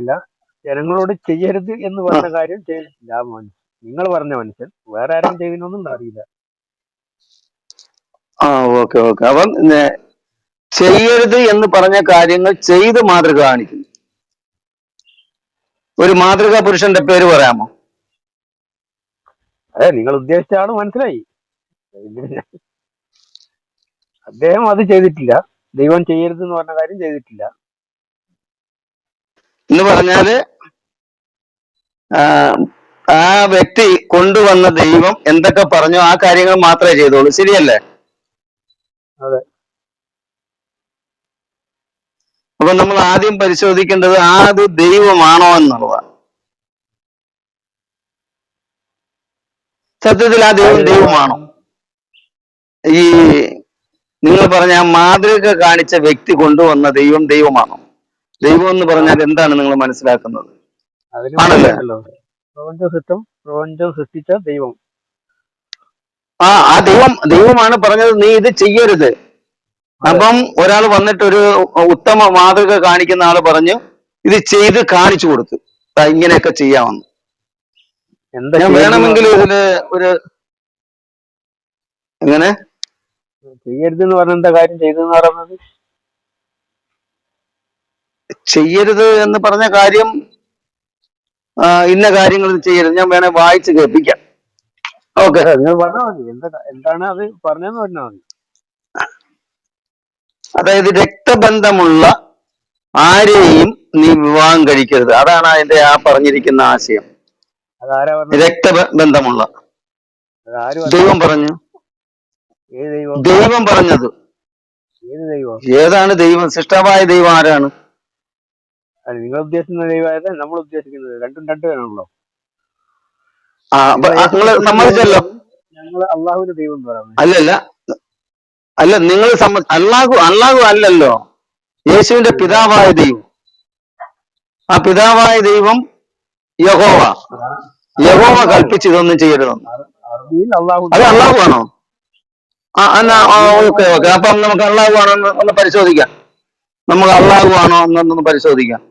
അങ്ങനെയല്ല. ജനങ്ങളോട് ചെയ്യരുത് എന്ന് ആ പറഞ്ഞ കാര്യം ചെയ്തിട്ടില്ല ആ മനുഷ്യൻ. നിങ്ങൾ പറഞ്ഞ മനുഷ്യൻ വേറെ ആരെങ്കിലും ചെയ്യുന്നൊന്നും അറിയില്ല. ആ ഓക്കെ ഓക്കെ. അപ്പം ചെയ്യരുത് എന്ന് പറഞ്ഞ കാര്യങ്ങൾ ചെയ്ത് മാതൃക കാണിക്കുന്നു. ഒരു മാതൃകാ പുരുഷന്റെ പേര് പറയാമോ? അതെ, നിങ്ങൾ ഉദ്ദേശിച്ച ആള് മനസ്സിലായി. ഇതിന് അദ്ദേഹം അത് ചെയ്തിട്ടില്ല. ദൈവം ചെയ്യരുത് എന്ന് പറഞ്ഞ കാര്യം ചെയ്തിട്ടില്ല. എന്ന് പറഞ്ഞാല് ആ, ആ വ്യക്തി കൊണ്ടുവന്ന ദൈവം എന്തൊക്കെ പറഞ്ഞോ ആ കാര്യങ്ങൾ മാത്രമേ ചെയ്തോളൂ. ശരിയല്ലേ? അതെ. അപ്പൊ നമ്മൾ ആദ്യം പരിശോധിക്കേണ്ടത് അത് ദൈവമാണോ എന്നുള്ളതാണ്. സത്യത്തിൽ ആ ദൈവം ആര് ദൈവമാണ്? ദൈവമാണോ? ഈ നിങ്ങൾ പറഞ്ഞ ആ മാതൃക കാണിച്ച വ്യക്തി കൊണ്ടുവന്ന ദൈവം ദൈവമാണോ? ദൈവം എന്ന് ആ, പറഞ്ഞാൽ എന്താണ് നിങ്ങൾ മനസ്സിലാക്കുന്നത്? അതിന് ആണല്ലേ? മനസ്സിലായല്ലോ. പ്രപഞ്ചം സൃഷ്ടിച്ച ദൈവം. ആ ദൈവമാണ് പറഞ്ഞത് നീ ഇത് ചെയ്യരുത്. അതെ. അപ്പം ഒരാൾ വന്നിട്ട് ഒരു ഉത്തമ മാതൃക കാണിക്കുന്ന ആള് പറഞ്ഞു ഇത് ചെയ്ത് കാണിച്ചു കൊടുത്തു. ദാ ഇങ്ങനെയൊക്കെ ചെയ്യാമെന്ന്. എന്താ ഞാൻ ചെയ്യരുത് എന്ന് വേണമെങ്കിൽ പറഞ്ഞത്? ഇതില് ഒരു എങ്ങനെ ചെയ്യരുത് എന്ന് പറഞ്ഞ എന്താ കാര്യം ചെയ്തെന്ന് പറയുന്നത്? ചെയ്യരുത് എന്ന് പറഞ്ഞ കാര്യം ഇന്ന കാര്യങ്ങൾ ചെയ്യരുത്. ഞാൻ വേണേ വായിച്ച് കേൾപ്പിക്കാം. ഓക്കെ. അതെ, നിങ്ങൾ പറഞ്ഞാൽ മതി. എന്താണ് അത് പറഞ്ഞതെന്ന് പറഞ്ഞാൽ മതി. അതായത് രക്തബന്ധമുള്ള ആരെയും നീ വിവാഹം കഴിക്കരുത്. അതാണ് അതിന്റെ ആ പറഞ്ഞിരിക്കുന്ന ആശയം. അതാരാ പറഞ്ഞത്? രക്തബന്ധമുള്ള അത് ആര് പറഞ്ഞു? ദൈവം പറഞ്ഞു. ഏത് ദൈവം? ദൈവം പറഞ്ഞത്. ഏത് ദൈവം? ഏതാണ് ദൈവം? സൃഷ്ടാവായ ദൈവം ആരാണ്? അല്ല, നിങ്ങൾ ഉദ്ദേശിക്കുന്ന ദൈവമായത് നമ്മൾ ഉദ്ദേശിക്കുന്നത് രണ്ടും രണ്ടുപേരാണല്ലോ. അപ്പൊ നിങ്ങൾ നിങ്ങൾ യേശുക്രിസ്തുവിന്റെ ദൈവം എന്ന് സമ്മതിച്ചല്ലോ. പറയുന്നത്, ഞങ്ങൾ അള്ളാഹുവിന്റെ ദൈവം എന്ന് പറയുന്നത്. അല്ലല്ല അല്ല നിങ്ങൾ അള്ളാഹു അല്ലല്ലോ. യേശുവിന്റെ പിന്നെ പിതാവായ ദൈവം. ആ പിതാവായ ദൈവം യഹോവ. യഹോവ അള്ളാഹു. കൽപ്പിച്ച് ഇതൊന്നും ചെയ്യരുതെന്ന്. അറബിയിൽ അള്ളാഹു അത് എന്നാണ്. അള്ളാഹു ആണോ? എന്നാ അറബിയിൽ ഓക്കെ അള്ളാഹു ഓക്കെ. അപ്പം നമുക്ക് അള്ളാഹു ആണോ ഒന്ന് പരിശോധിക്കാം. നമുക്ക് അള്ളാഹു ആണോ എന്നൊന്ന് പരിശോധിക്കാം.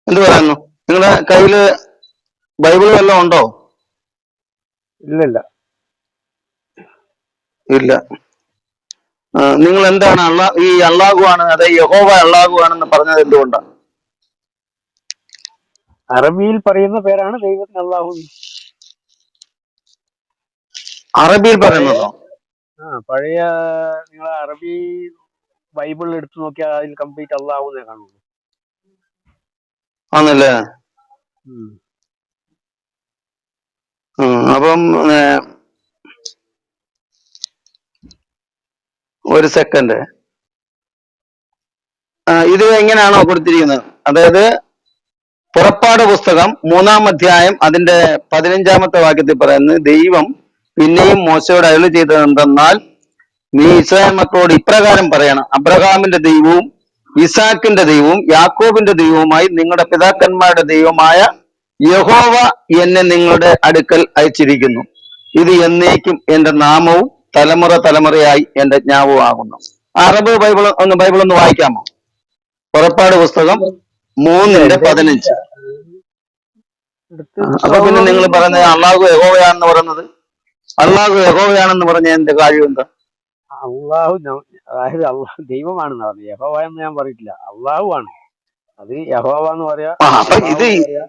എന്ത് പറയുന്നു? നിങ്ങളുടെ കയ്യില് ബൈബിൾ വല്ലതും ഉണ്ടോ? ഇല്ലല്ല. ഇല്ല. നിങ്ങൾ എന്താണ് ഈ അള്ളാഹു ആണ് അതെ യഹോവ അള്ളാഹു ആണെന്ന് പറഞ്ഞത് എന്തുകൊണ്ടാണ്? അറബിയിൽ പറയുന്ന പേരാണ് ദൈവത്തിന് അള്ളാഹു. അറബിയിൽ പഴയ പറയുന്നതോ? പഴയ നിങ്ങൾ അറബി ബൈബിൾ എടുത്തു നോക്കിയാൽ അതിൽ കംപ്ലീറ്റ് അള്ളാഹുന്നേ കാണുള്ളൂ. ആണല്ലേ? ഉം. അപ്പം ഒരു സെക്കൻഡ്. ഇത് എങ്ങനെയാണോ കൊടുത്തിരിക്കുന്നത്? അതായത് പുറപ്പാട് പുസ്തകം 3-ാം അധ്യായം അതിന്റെ 15-ാമത്തെ വാക്യത്തിൽ പറയുന്നത് ദൈവം പിന്നെയും മോശയോട് അരുളി ചെയ്തത് എന്തെന്നാൽ നീ ഇസ്രായേൽ മക്കളോട് ഇപ്രകാരം പറയണം, അബ്രഹാമിന്റെ ദൈവവും ഇസാക്കിന്റെ ദൈവവും യാക്കോബിന്റെ ദൈവവുമായി നിങ്ങളുടെ പിതാക്കന്മാരുടെ ദൈവമായ യഹോവ എന്നെ നിങ്ങളുടെ അടുക്കൽ അയച്ചിരിക്കുന്നു. ഇത് എന്നേക്കും എന്റെ നാമവും തലമുറ തലമുറയായി എന്റെ ജ്ഞാപകവും ആകുന്നു. അറബ് ബൈബിൾ ഒന്ന് വായിക്കാമോ? പുറപ്പാട് പുസ്തകം ഇല്ല, 3:15. എടുത്ത് അപ്പൊ പിന്നെ ഡൗൺലോഡ് നിങ്ങൾ ചെയ്ത് പറയുന്നത് നോക്കിയാൽ അള്ളാഹു യഹോവയാണെന്ന് പറയുന്നത്, അള്ളാഹു യഹോവയാണെന്ന് പറഞ്ഞ എന്റെ കാര്യം എന്താ? അള്ളാഹു അതായത് അള്ളാഹു ദൈവമാണെന്ന് പറഞ്ഞു. യഹോവ എന്ന് ഞാൻ പറഞ്ഞിട്ടില്ല, അള്ളാഹു ആണ്. അത് യഹോവ എന്ന് പറയാ, അപ്പൊ അള്ളാഹു ഇത് എന്ന് പറയാ,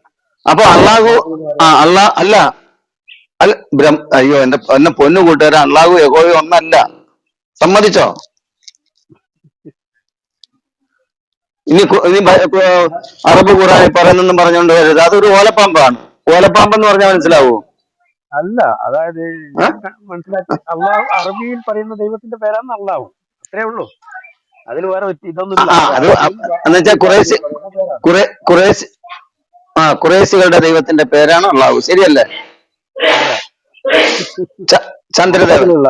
അപ്പൊ അള്ളാഹു റഹ്മാൻ എന്ന് പറയാ. അല്ല അല്ല അയ്യോ എന്നെ പൊന്നു കൂട്ടുകാരൻ, അള്ളാഹു യഹോവ ഒന്നല്ല. സമ്മതിച്ചോ? ഇനി അറബ് ഖുറാനിൽ പറയുന്നെന്നും പറഞ്ഞുകൊണ്ട് വരരുത്. അതൊരു ഓലപ്പാമ്പാണ്. ഓലപ്പാമ്പെന്ന് പറഞ്ഞാൽ മനസ്സിലാവോ? അല്ല, അതായത് ഞാൻ മനസ്സിലാക്കി, അള്ളാഹു അറബിയിൽ പറയുന്ന ദൈവത്തിന്റെ പേരാണ് അള്ളാഹു. അത്രേ ഉള്ളൂ. അതിൽ വേറെ ഇതൊന്നുമില്ല. അത് അത് അറബിയിൽ എന്ന് വെച്ചാൽ ഭാഷയിൽ പറയുന്ന പേരാണ്. കുറേശ് ഖുറേശികളുടെ ദൈവത്തിന്റെ പേരാണ് അള്ളാഹു. ശരിയല്ലേ? അല്ല, ചന്ദ്രദേവൻ. മൊത്തത്തിലുള്ള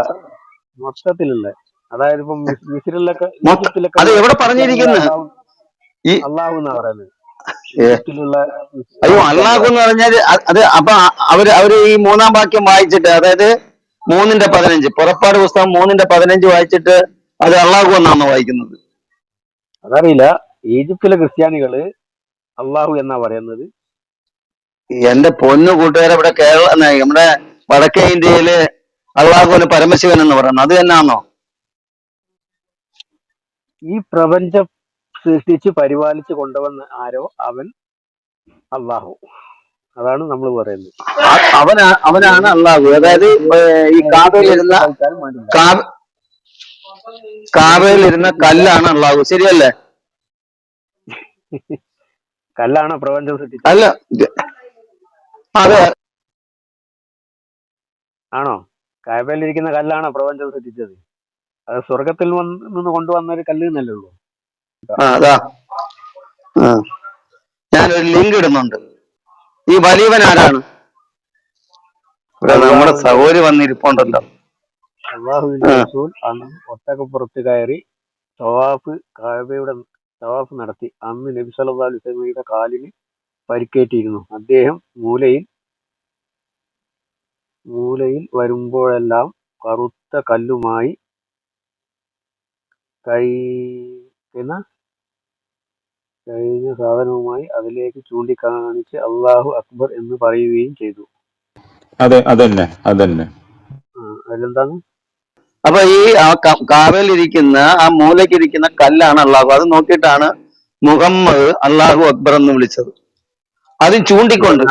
മൊത്തത്തിലുള്ള അതായത് ഇപ്പം മിസ്രിലൊക്കെ ഈജിപ്തിലൊക്കെ അത് ഉള്ള എവിടെ ക്രിസ്ത്യാനികൾ പറഞ്ഞിരിക്കുന്നു? അള്ളാഹു ഈ അള്ളാഹു എന്നാ പറയുന്നത്. ഏ, ഈജിപ്തിലുള്ള അയ്യോ അള്ളാഹു എന്ന് ക്രിസ്ത്യാനികളൊക്കെ. പറഞ്ഞാൽ അത് അപ്പൊ അവര് ഈ 3-ാം വാക്യം വായിച്ചിട്ട്, അതായത് 3:15, പുറപ്പാട് പുസ്തകം 3:15 വായിച്ചിട്ട് അത് അള്ളാഹു എന്നാണോ വായിക്കുന്നത്? അതറിയില്ല. ഈജിപ്തിലെ ക്രിസ്ത്യാനികള് അള്ളാഹു എന്നാ പറയുന്നത്. എന്റെ പൊന്നു കൂട്ടുകാരെ, ഇവിടെ നമ്മുടെ വടക്കേ ഇന്ത്യയില് അള്ളാഹുവിന് പരമശിവൻ എന്ന് പറയുന്നത് അത് തന്നെയാണോ? ഈ പ്രപഞ്ചം സൃഷ്ടിച്ച് പരിപാലിച്ച് കൊണ്ടുവന്ന ആരോ അവൻ അള്ളാഹു. അതാണ് നമ്മൾ പറയുന്നത്. അവനാണ് അല്ലെങ്കിൽ അള്ളാഹു. അതായത് ഈ പേരിട്ട് കളിച്ചാൽ വേണ്ടില്ല. കാബയിലിരുന്ന കല്ലാണ് അള്ളാഹു, ശരിയല്ലേ? കല്ലാണോ പ്രപഞ്ചം സൃഷ്ടിച്ചത്? അല്ല, അതെ. ആണോ? കായബയിലിരിക്കുന്ന കല്ലാണോ പ്രപഞ്ചം സൃഷ്ടിച്ചത്? അത് സ്വർഗത്തിൽ നിന്ന് കൊണ്ടുവന്ന ഒരു കല്ല് എന്നല്ലേ ഉള്ളൂ. അതാ ഞാനൊരു ലിങ്ക് ഇടുന്നുണ്ട്. ഈ വലിയവൻ ആരാണ്? ഇവിടെ നമ്മുടെ സഹോദരി വന്നിരിപ്പുണ്ടല്ലോ. അള്ളാഹുവിന്റെ റസൂൽ അന്ന് ഒട്ടകപ്പുറത്ത് കയറി തവാഫ് നടത്തി. അന്ന് നബി സല്ലല്ലാഹു അലൈഹി വസല്ലമയുടെ കാലിന് പരിക്കേറ്റിയിരുന്നു. അദ്ദേഹം മൂലയിൽ വരുമ്പോഴെല്ലാം കറുത്ത കല്ലുമായി കഴിഞ്ഞ സാധനവുമായി അതിലേക്ക് ചൂണ്ടിക്കാണിച്ച് അള്ളാഹു അക്ബർ എന്ന് പറയുകയും ചെയ്തു. അതെ, അതന്നെ അതന്നെ. അതിലെന്താണ്? അപ്പൊ ഈ കാവലിരിക്കുന്ന ആ മൂലക്കിരിക്കുന്ന കല്ലാണ് അള്ളാഹു. അത് നോക്കിയിട്ടാണ് മുഹമ്മദ് അള്ളാഹു അക്ബർ എന്ന് വിളിച്ചത്, അത് ചൂണ്ടിക്കൊണ്ട്.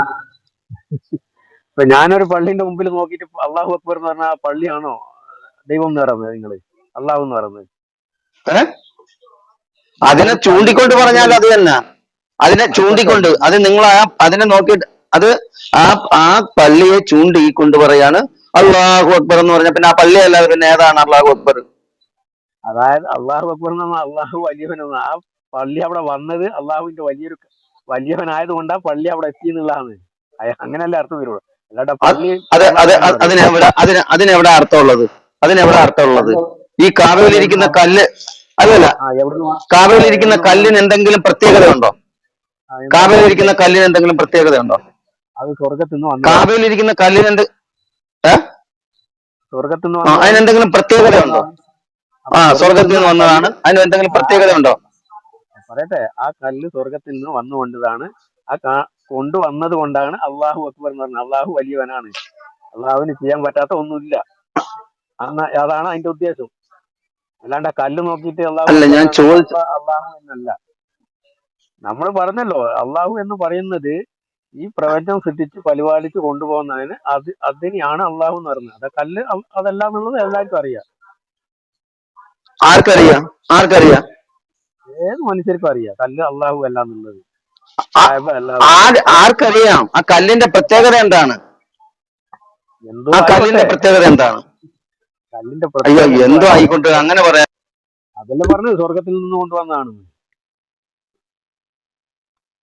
ഇപ്പൊ ഞാനൊരു പള്ളിന്റെ മുമ്പിൽ നോക്കിയിട്ട് അള്ളാഹു അക്ബർ എന്ന് പറഞ്ഞാൽ പള്ളിയാണോ ദൈവം എന്ന് പറയുന്നത്? നിങ്ങള് അള്ളാഹു എന്ന് പറയുന്നത് അതിനെ ചൂണ്ടിക്കൊണ്ട് പറഞ്ഞാൽ അത് തന്നെ. അതിനെ ചൂണ്ടിക്കൊണ്ട്, അത് നിങ്ങൾ അതിനെ നോക്കിയിട്ട് അത് ആ പള്ളിയെ ചൂണ്ടിക്കൊണ്ട് പറയാണ് അള്ളാഹു അക്ബർ എന്ന് പറഞ്ഞ. പിന്നെ ആ പള്ളി അല്ലാതെ പിന്നെ ഏതാണ് അള്ളാഹു അക്ബർ? അതായത് അള്ളാഹു അക്ബർ എന്ന് പറഞ്ഞാൽ അള്ളാഹു വലിയവനെന്ന്. ആ പള്ളി അവിടെ വന്നത് അള്ളാഹുവിന്റെ വലിയവനായത് കൊണ്ടാ പള്ളി അവിടെ എത്തി എന്നുള്ളതാണ്. അങ്ങനെയല്ലേ അർത്ഥം വരുള്ളൂ. അല്ലാണ്ട് പള്ളി അതിനെവിടെ അർത്ഥമുള്ളത്? ഈ കാവലിരിക്കുന്ന കല്ല് അതല്ല. കാവലിരിക്കുന്ന കല്ലിന് എന്തെങ്കിലും പ്രത്യേകതയുണ്ടോ? കാവലിരിക്കുന്ന കല്ലിന് എന്തെങ്കിലും പ്രത്യേകതയുണ്ടോ? അത് സ്വർഗത്തിൽ നിന്ന് വന്നു. കാവലിരിക്കുന്ന കല്ലിന് അതിനെന്തെങ്കിലും പ്രത്യേകതയുണ്ടോ? സ്വർഗത്തിൽ നിന്ന് വന്നതാണ്. അതിന് എന്തെങ്കിലും പ്രത്യേകതയുണ്ടോ? പറയട്ടെ, ആ കല്ല് സ്വർഗത്തിൽ നിന്ന് വന്നുകൊണ്ടതാണ്. കൊണ്ടുവന്നത് കൊണ്ടാണ് അള്ളാഹു അക്ബർ എന്ന് പറഞ്ഞത്. അള്ളാഹു വലിയവനാണ്, അള്ളാഹുവിന് ചെയ്യാൻ പറ്റാത്ത ഒന്നുമില്ല. അതാണ് അതിന്റെ ഉദ്ദേശം. അല്ലാണ്ട് ആ കല്ല് നോക്കിയിട്ട് അള്ളാഹു എന്നല്ല. നമ്മൾ പറഞ്ഞല്ലോ, അള്ളാഹു എന്ന് പറയുന്നത് ഈ പ്രപഞ്ചം സൃഷ്ടിച്ച് പരിപാലിച്ച് കൊണ്ടുപോകുന്നതിന് അതിനെയാണ് അള്ളാഹു എന്ന് പറയുന്നത്. അത് കല്ല് അതല്ല എന്നുള്ളത് എല്ലാവർക്കും അറിയാം. ആർക്കറിയാം? ഏത് മനുഷ്യർക്കും അറിയാം കല്ല് അള്ളാഹു അല്ല എന്നുള്ളത്. ആർക്കറിയാം? ആ കല്ലിന്റെ പ്രത്യേകത എന്താണ്? എന്തോ കല്ലിന്റെ പ്രത്യേകത എന്താണ്? കല്ലിന്റെ അയ്യോ, എന്തോ ആയിക്കോട്ടെ, അങ്ങനെ പറയാം. അതല്ലേ പറഞ്ഞത് സ്വർഗത്തിൽ നിന്ന് കൊണ്ടുവന്നതാണ്.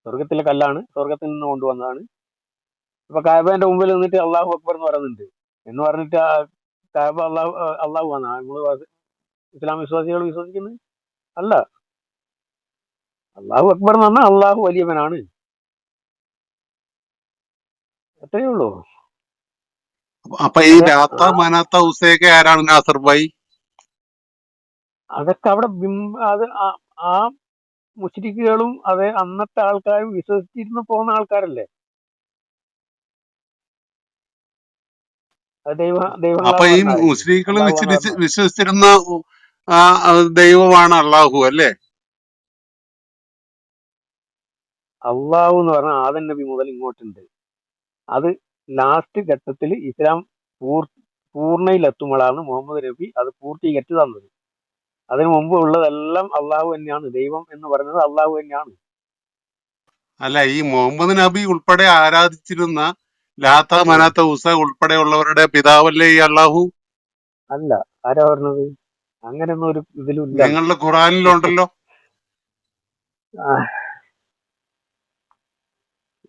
സ്വർഗത്തിലെ കല്ലാണ്, സ്വർഗത്തിൽ നിന്ന് കൊണ്ടുവന്നതാണ്. ഇപ്പൊ കാബന്റെ മുമ്പിൽ നിന്നിട്ട് അള്ളാഹു അക്ബർ എന്ന് പറയുന്നുണ്ട് എന്ന് പറഞ്ഞിട്ട് കാബ അള്ളാഹു ആണ് നമ്മള് ഇസ്ലാം വിശ്വാസികൾ വിശ്വസിക്കുന്നത് അല്ല. അള്ളാഹു അക്ബർ എന്ന് പറഞ്ഞാൽ അള്ളാഹു വലിയവനാണ്, അത്രയേ ഉള്ളൂ. അപ്പൊ ഈ ലാത്ത മനാത്ത ഉസയൊക്കെ ആരാണ് നാസർ ഭായി? അതൊക്കെ അവിടെ അത് ആ മുശ്രിക്കുകളും അതെ അന്നത്തെ ആൾക്കാരും വിശ്വസിച്ചിരുന്ന് പോകുന്ന ആൾക്കാരല്ലേ. അപ്പൊ ഈ മുസ്ലിങ്ങൾ വിശ്വസിച്ചിരുന്ന ദൈവമാണ് അള്ളാഹു അല്ലേ? അള്ളാഹു എന്ന് പറഞ്ഞാൽ ആദം നബി മുതൽ ഇങ്ങോട്ടുണ്ട്. അത് ലാസ്റ്റ് ഘട്ടത്തിൽ ഇസ്ലാം പൂർണ്ണയിലെത്തുമ്പോഴാണ് മുഹമ്മദ് നബി അത് പൂർത്തീകരിച്ചു തന്നത്. അതിനു മുമ്പ് ഉള്ളതെല്ലാം അള്ളാഹു തന്നെയാണ്. ദൈവം എന്ന് പറയുന്നത് അള്ളാഹു തന്നെയാണ്. അല്ല, ഈ മുഹമ്മദ് നബി ഉൾപ്പെടെ ആരാധിച്ചിരുന്ന ലാത്ത മനാത്ത ഉസ ഉൾപ്പെടെയുള്ളവരുടെ പിതാവല്ലേ ഈ അള്ളാഹു? അല്ല, ആരാ പറഞ്ഞത്? അങ്ങനെയൊന്നും ഒരു ഇതിലും ഇല്ല. നിങ്ങളുടെ ഖുറാനിലുണ്ടല്ലോ.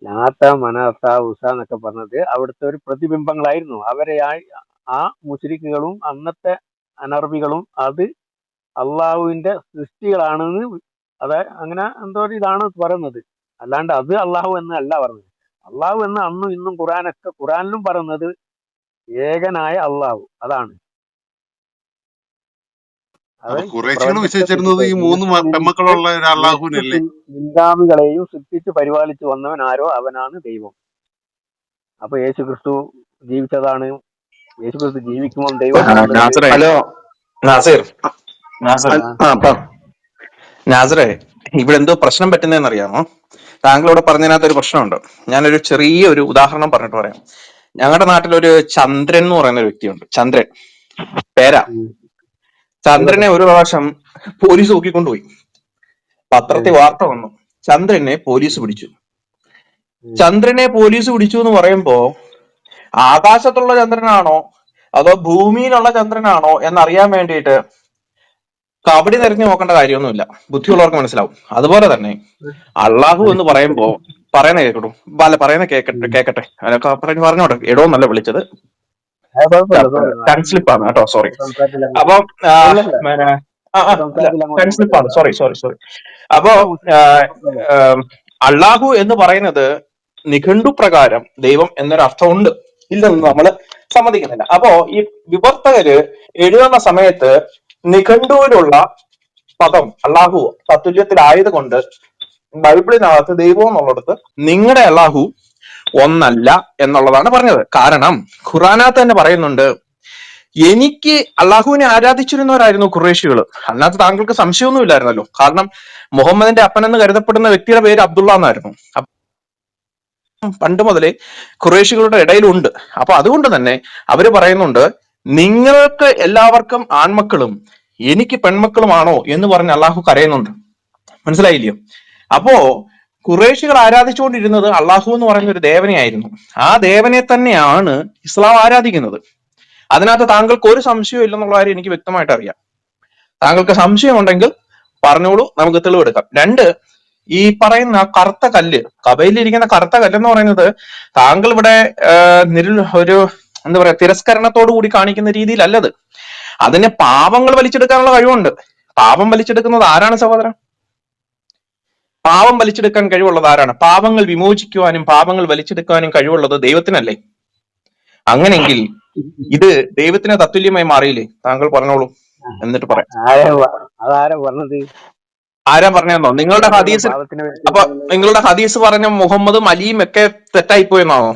ലാത്ത മനാത്ത ഉസ എന്നൊക്കെ പറഞ്ഞത് അവിടുത്തെ ഒരു പ്രതിബിംബങ്ങളായിരുന്നു. അവരെ ആ മുശ്രിക്കുകളും അന്നത്തെ അനർബികളും അത് അള്ളാഹുവിന്റെ സൃഷ്ടികളാണെന്ന് അങ്ങനെ എന്തോ ഒരു ഇതാണ് പറയുന്നത്. അല്ലാണ്ട് അത് അള്ളാഹു എന്നല്ല പറഞ്ഞത്. അള്ളാഹു എന്ന് അന്നും ഇന്നും ഖുറാനിലും പറയുന്നത് ഏകനായ അള്ളാഹു, അതാണ്. അത് അപ്പൊ കുറേശികൾ പ്രപഞ്ചത്തെ വിശ്വസിച്ചിരുന്നത് സൃഷ്ടിച്ച ഈ മൂന്ന് സൃഷ്ടി നിമിത്ത് പെമ്മക്കളുള്ള ഒരു അള്ളാഹുവിനല്ലേ? പിൻഗാമികളെയും സൃഷ്ടിച്ച് പരിപാലിച്ചു വന്നവൻ ആരോ അവനാണ് ദൈവം. അപ്പൊ യേശു ക്രിസ്തു ജീവിച്ചതാണ്. യേശു ക്രിസ്തു ജീവിക്കുമ്പോൾ ദൈവം പറഞ്ഞിട്ടുണ്ട്. നാസറേ, ഹലോ. നാസിർ, നാസർ, ആ ആ പറ. നാസറേ, ഇവിടെ എന്തോ പ്രശ്നം പറ്റുന്നതെന്ന് അറിയാമോ? താങ്കളോട് പറഞ്ഞതിനകത്ത് ഒരു പ്രശ്നമുണ്ട്. ഞാനൊരു ചെറിയ ഉദാഹരണം പറഞ്ഞിട്ട് പറയാം. ഞങ്ങളുടെ നാട്ടിലൊരു ചന്ദ്രൻ എന്ന് പറയുന്ന ഒരു വ്യക്തിയുണ്ട്. ചന്ദ്രൻ പേരാ. ഉം. ആയിക്കോട്ടെ. ചന്ദ്രനെ ഒരു പ്രാവശ്യം പോലീസ് നോക്കിക്കൊണ്ടുപോയി. ഉം. പത്രത്തിൽ വാർത്ത വന്നു, ചന്ദ്രനെ പോലീസ് പിടിച്ചു. ഉം. ചന്ദ്രനെ പോലീസ് പിടിച്ചു എന്ന് പറയുമ്പോ ആകാശത്തുള്ള ചന്ദ്രനാണോ അതോ ഭൂമിയിലുള്ള ചന്ദ്രനാണോ എന്നറിയാൻ വേണ്ടിയിട്ട് കബഡി തെരഞ്ഞു നോക്കേണ്ട കാര്യമൊന്നുമില്ല. ബുദ്ധിയുള്ളവർക്ക് മനസ്സിലാവും. അതുപോലെ തന്നെ അള്ളാഹു എന്ന് പറയുമ്പോ പറയുന്ന കേൾക്കട്ടു, അല്ല പറയുന്ന ഉം. കേക്കട്ടെ, അതൊക്കെ പറഞ്ഞോട്ടെ. എടോ എന്നല്ല വിളിച്ചത്, കുഴപ്പമില്ല, സോറി. ടങ് സ്ലിപ്പാണ് കേട്ടോ, സോറി. സംസാരത്തിൽ അപ്പൊ ഇല്ലല്ല, പിന്നെ അല്ല, സംസാരത്തിൽ അങ്ങോട്ടും ടങ് ഇങ്ങോട്ടും സ്ലിപ്പാണ്, പോകണ്ട. Sorry sorry sorry. അപ്പോ നമ്മളെ മുസ്ലിം കുഴപ്പമില്ല. അള്ളാഹു എന്ന് പറയുന്നത് നിഘണ്ടു പ്രകാരം ദൈവം എന്നൊരു അർത്ഥമുണ്ട്, ഇല്ലെന്ന് നമ്മൾ സമ്മതിക്കുന്നില്ല. അപ്പോ ഈ വിവർത്തകര് എഴുതുന്ന സമയത്ത് നിഘണ്ടുവിലുള്ള പദം അള്ളാഹു തത്തുല്യത്തിലായത് കൊണ്ട് ബൈബിളിനകത്ത് ദൈവം എന്നുള്ളിടത്ത് നിങ്ങളുടെ അള്ളാഹു ഒന്നല്ല എന്നുള്ളതാണ് പറഞ്ഞത്. കാരണം ഖുറാനകത്ത് തന്നെ പറയുന്നുണ്ട്, എനിക്ക് അള്ളാഹുവിനെ ആരാധിച്ചിരുന്നവരായിരുന്നു ഖുറേഷികൾ. അതിനകത്ത് താങ്കൾക്ക് സംശയമൊന്നും ഇല്ലായിരുന്നല്ലോ. കാരണം മുഹമ്മദിന്റെ അപ്പനെന്ന് കരുതപ്പെടുന്ന വ്യക്തിയുടെ പേര് അബ്ദുള്ള എന്നായിരുന്നു. പണ്ട് മുതലേ ഖുറേഷികളുടെ ഇടയിലുണ്ട്. അപ്പൊ അതുകൊണ്ട് തന്നെ അവര് പറയുന്നുണ്ട്, നിങ്ങൾക്ക് എല്ലാവർക്കും ആൺമക്കളും എനിക്ക് പെൺമക്കളുമാണോ എന്ന് പറഞ്ഞ് അള്ളാഹു കരയുന്നുണ്ട്. മനസ്സിലായില്ലയോ? അപ്പോ ഖുറേഷികൾ ആരാധിച്ചുകൊണ്ടിരുന്നത് അള്ളാഹു എന്ന് പറയുന്ന ഒരു ദേവനെയായിരുന്നു. ആ ദേവനെ തന്നെയാണ് ഇസ്ലാം ആരാധിക്കുന്നത്. അതിനകത്ത് താങ്കൾക്ക് ഒരു സംശയവും ഇല്ലെന്നുള്ള കാര്യം എനിക്ക് വ്യക്തമായിട്ട് അറിയാം. താങ്കൾക്ക് സംശയം ഉണ്ടെങ്കിൽ പറഞ്ഞോളൂ, നമുക്ക് തെളിവെടുക്കാം. രണ്ട്, ഈ പറയുന്ന കറുത്ത കല്ല്, കബയിലിരിക്കുന്ന കറുത്ത കല്ല് എന്ന് പറയുന്നത് താങ്കൾ ഇവിടെ ഒരു എന്താ പറയാ തിരസ്കരണത്തോടു കൂടി കാണിക്കുന്ന രീതിയിലല്ലത്. അതിന് പാപങ്ങൾ വലിച്ചെടുക്കാനുള്ള കഴിവുണ്ട്. പാപം വലിച്ചെടുക്കുന്നത് ആരാണ് സഹോദരൻ? പാപം വലിച്ചെടുക്കാൻ കഴിവുള്ളത് ആരാണ്? പാപങ്ങൾ വിമോചിക്കുവാനും പാപങ്ങൾ വലിച്ചെടുക്കാനും കഴിവുള്ളത് ദൈവത്തിനല്ലേ? അങ്ങനെങ്കിൽ ഇത് ദൈവത്തിന് തത്തുല്യമായി മാറിയില്ലേ? താങ്കൾ പറഞ്ഞോളൂ, എന്നിട്ട് പറയാം. അതാരാ പറഞ്ഞത്? ആരാ പറഞ്ഞെന്നോ? നിങ്ങളുടെ പാപങ്ങൾ ഹദീസിൽ. പാപത്തിന് അപ്പൊ വേണ്ടി. നിങ്ങളുടെ ഹദീസ് പറഞ്ഞ മുഹമ്മദും അലിയും ഒക്കെ തെറ്റായിപ്പോയെന്നാണോ?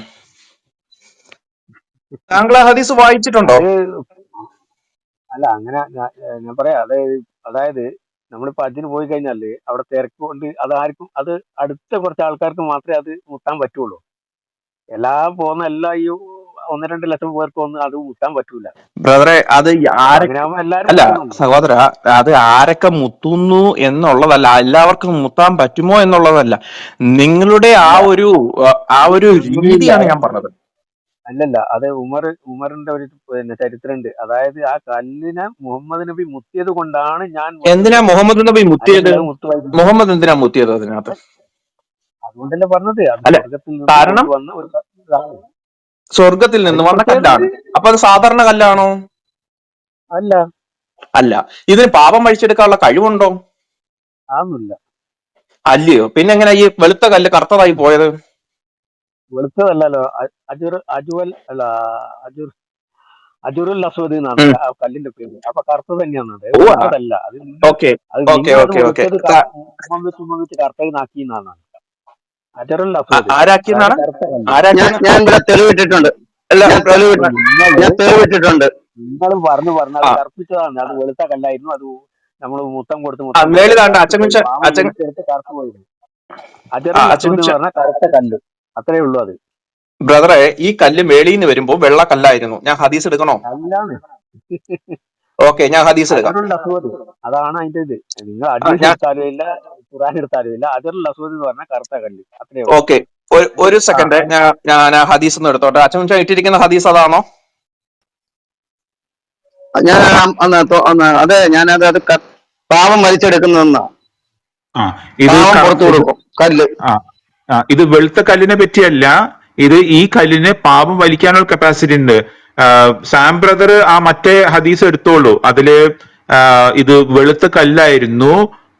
താങ്കൾ ആ ഹദീസ് വായിച്ചിട്ടുണ്ടോ? അത് അല്ല, അങ്ങനെ ഞാൻ പറയാം. അതായത് നമ്മളിപ്പോ ഹജ്ജിന് പോയി കഴിഞ്ഞാല് അവിടെ തിരക്ക് കൊണ്ട് അത് അടുത്ത കുറച്ച് ആൾക്കാർക്ക് മാത്രമേ അത് മുട്ടാൻ പറ്റുള്ളൂ. പോകുന്ന ഈ 1-2 ലക്ഷം പേർക്കൊന്നും അത് മുട്ടാൻ പറ്റൂല. ബ്രദറെ, അത് അപ്പൊ അങ്ങനെ ആവുമ്പോ എല്ലാരും അല്ല മുട്ടണം. സഹോദര, അത് ആരൊക്കെ മുത്തുന്നു എന്നുള്ളതല്ല, എല്ലാവർക്കും മുത്താൻ പറ്റുമോ എന്നുള്ളതല്ല. നിങ്ങളുടെ അല്ല, ആ അത് ഒരു അങ്ങനെയില്ല. രീതിയാണ് ഞാൻ പറഞ്ഞത്. അല്ലല്ല, അത് ഉമറിന്റെ ഒരു ചരിത്രമുണ്ട്. അതായത് ആ കല്ലിനെ മുഹമ്മദ് നബി മുത്തിയത് കൊണ്ടാണ് ഞാൻ എന്തിനാ മുത്തിയത്, മുഹമ്മദ് നബി മുത്തിയത്? അല്ലെങ്കിൽ അത് മുത്തുമായിരുന്നു. മുഹമ്മദ് എന്തിനാ മുത്തിയത് അതിനകത്ത്? അതുകൊണ്ടല്ലേ പറഞ്ഞത്, അത് അല്ല, സ്വർഗത്തിൽ നിന്ന് കാരണം കൊണ്ടുവന്ന ഒരു ഇതാണ്. സ്വർഗത്തിൽ നിന്ന് അതിന് വന്ന കല്ലാണ്. പ്രത്യേകത അപ്പൊ അത് സാധാരണ കല്ലാണോ? അല്ല, അല്ല. ഇതിന് പാപം വലിച്ചെടുക്കാനുള്ള കഴിവുണ്ടോ? അതൊന്നുമില്ല. അല്ലയോ? പിന്നെ എങ്ങനെ ഈ വെളുത്ത കല്ല് കറുത്തതായി പോയത്? വെളുത്തതല്ലല്ലോ. അജുവൽ അല്ല, അജുർ അജുറുൽ അസ്വദ് എന്നാണ് ആ കല്ലിന്റെ പേര്. അപ്പൊ കറുത്തത് തന്നെയാണ്. അത് ഓ, വെളുത്തതല്ല. ഓക്കെ ഓക്കെ നിങ്ങളത് ഓക്കെ ഓക്കെ. വെളുത്തത് ചുമ വെച്ച് കറുത്തതിനാക്കി എന്നാണ് അജറുൽ അസ്വദ്. അതായത് ആരാക്കിയെന്നാണ്? കറുത്ത കല്ല്. ആരാക്കിയെന്ന്? ഞാൻ ഇവിടെ തെളിവിട്ടിട്ടുണ്ട്. അല്ല, ഞാൻ തെളിവിട്ടിട്ടുണ്ട്. നിങ്ങൾ പറഞ്ഞു അത് കറുപ്പിച്ചതാണ്. അത് വെളുത്ത കല്ലായിരുന്നു. അത് നമ്മൾ മുത്തം കൊടുത്ത് മേളിൽ താണ്ട കറുത്ത് പോയി. അച്ചമിച്ച പാമ്പ് വലിച്ചെടുത്ത് കറുത്ത് പോയിരുന്നു. അജറുൽ അസ്വദ് അച്ചമിച്ച എന്ന് പറഞ്ഞാൽ കറുത്ത കല്ല്, അത്രേ ഉള്ളൂ. അത് ബ്രദറെ, ഈ കല്ല് മേളിൽ നിന്ന് വരുമ്പോ വെള്ള കല്ലായിരുന്നു. ഞാൻ ഹദീസ് എടുക്കണോ? കല്ലാണ്. ഓക്കെ, ഞാൻ ഹദീസ് എടുക്കാം. അജറുൽ അസ്വദ് അതാണ് അതിന്റെ ഇത്. നിങ്ങൾ ഹദീസ് ഞാൻ എടുത്താലും ഇല്ല, ഖുർആൻ എടുത്താലും ഇല്ല. അജറുൽ അസ്വദ് എന്ന് പറഞ്ഞാൽ കറുത്ത കല്ല്, അത്രേ ഉള്ളൂ. ഓക്കെ, ഒരു സെക്കൻഡ്, ഞാൻ ഹദീസ് ഒന്ന് എടുത്തോട്ടെ. അച്ചമിച്ച ഇട്ടിരിക്കുന്ന ഹദീസ് അതാണോ? അതെ, ഞാനത് പാവം വലിച്ചെടുക്കുന്നതെന്നാ. ആ ഇത് പാവം പുറത്തു കൊടുക്കും കല്ല്. ഇത് വെളുത്ത കല്ലിനെ പറ്റിയല്ല. ഇത് ഈ കല്ലിന് പാപം വലിക്കാനുള്ള കപ്പാസിറ്റി ഉണ്ട്. സാം ബ്രദർ ആ മറ്റേ ഹദീസ് എടുത്തോളൂ. അതില് ഇത് വെളുത്ത കല്ലായിരുന്നു,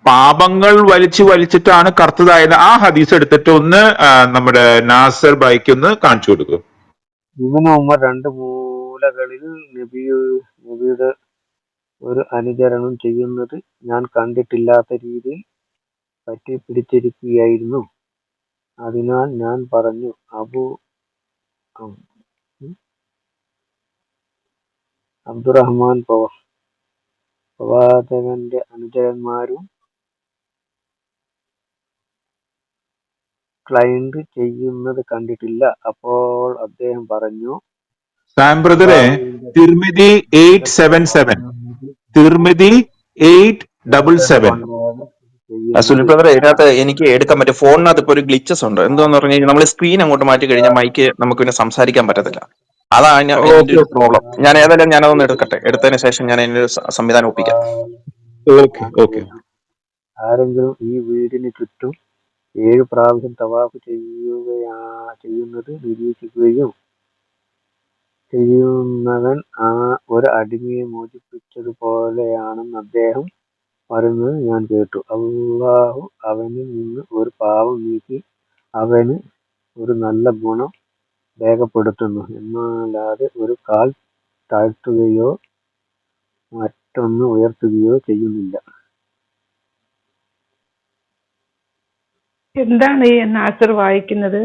പാപങ്ങൾ വലിച്ചിട്ടാണ് കറുത്തതായത്. ആ ഹദീസ് എടുത്തിട്ട് ഒന്ന് നമ്മുടെ നാസർ ബായിക്ക് ഒന്ന് കാണിച്ചു കൊടുക്കും. ഇബ്നു ഉമർ 2 മൂലകളിൽ നബിയുടെ ഒരു അനുചരണം ചെയ്യുന്നത് ഞാൻ കണ്ടിട്ടില്ലാത്ത രീതിയിൽ പറ്റിപ്പിടിച്ചിരിക്കുകയായിരുന്നു. അതിനാൽ ഞാൻ പറഞ്ഞു, ഉം, അബ്ദുറഹ്മാൻ പ്രവാചകന്റെ അനുചരന്മാരും ക്ലൈന്റ് ചെയ്യുന്നത് കണ്ടിട്ടില്ല. അപ്പോൾ അദ്ദേഹം പറഞ്ഞു, സാം ബ്രദറെ, അള്ളാഹുവിന്റെ തിർമിതി 877, തിർമിതി 877. സുനിൽ ചെയ്യുന്നത് ബ്രദറെ, ഇതിനകത്ത് എനിക്ക് എടുക്കാൻ പറ്റും. ഫോണിനകത്ത് ഇപ്പൊ ഒരു ഗ്ലിച്ചസ് ഉണ്ട്. എന്താന്ന് പറഞ്ഞു കഴിഞ്ഞാൽ നമ്മൾ സ്ക്രീൻ അങ്ങോട്ട് മാറ്റി കഴിഞ്ഞാൽ മൈക്ക് നമുക്ക് പിന്നെ സംസാരിക്കാൻ പറ്റത്തില്ല. അതാണ് എന്റെ ഓക്കെ ഒരു പ്രോബ്ലം. ഞാൻ ഏതായാലും ഞാനതൊന്ന് എടുക്കട്ടെ. എടുത്തതിന് ശേഷം ഞാൻ അതിന്റെ ഒരു സംവിധാനം ഒപ്പിക്കാം. Okay okay. ആരെങ്കിലും ഈ വീടിന് ചുറ്റും 7 പ്രാവശ്യം തവാഫ് ചെയ്യുന്നത് നിരീക്ഷിക്കുകയും ചെയ്യുന്നവൻ ഒരു അടിമയെ മോചിപ്പിച്ചതുപോലെയാണെന്ന് അദ്ദേഹം പറയുന്നത് ഞാൻ കേട്ടു. അള്ളാഹു അവനിൽ നിന്ന് ഒരു പാപം നീക്കി അവന് ഒരു നല്ല ഗുണം രേഖപ്പെടുത്തുന്നു, എന്നല്ലാതെ ഒരു കാൽ താഴ്ത്തുകയോ മറ്റൊന്ന് ഉയർത്തുകയോ ചെയ്യുന്നില്ല. എന്താണ് ഈ നാസർ വായിക്കുന്നത്?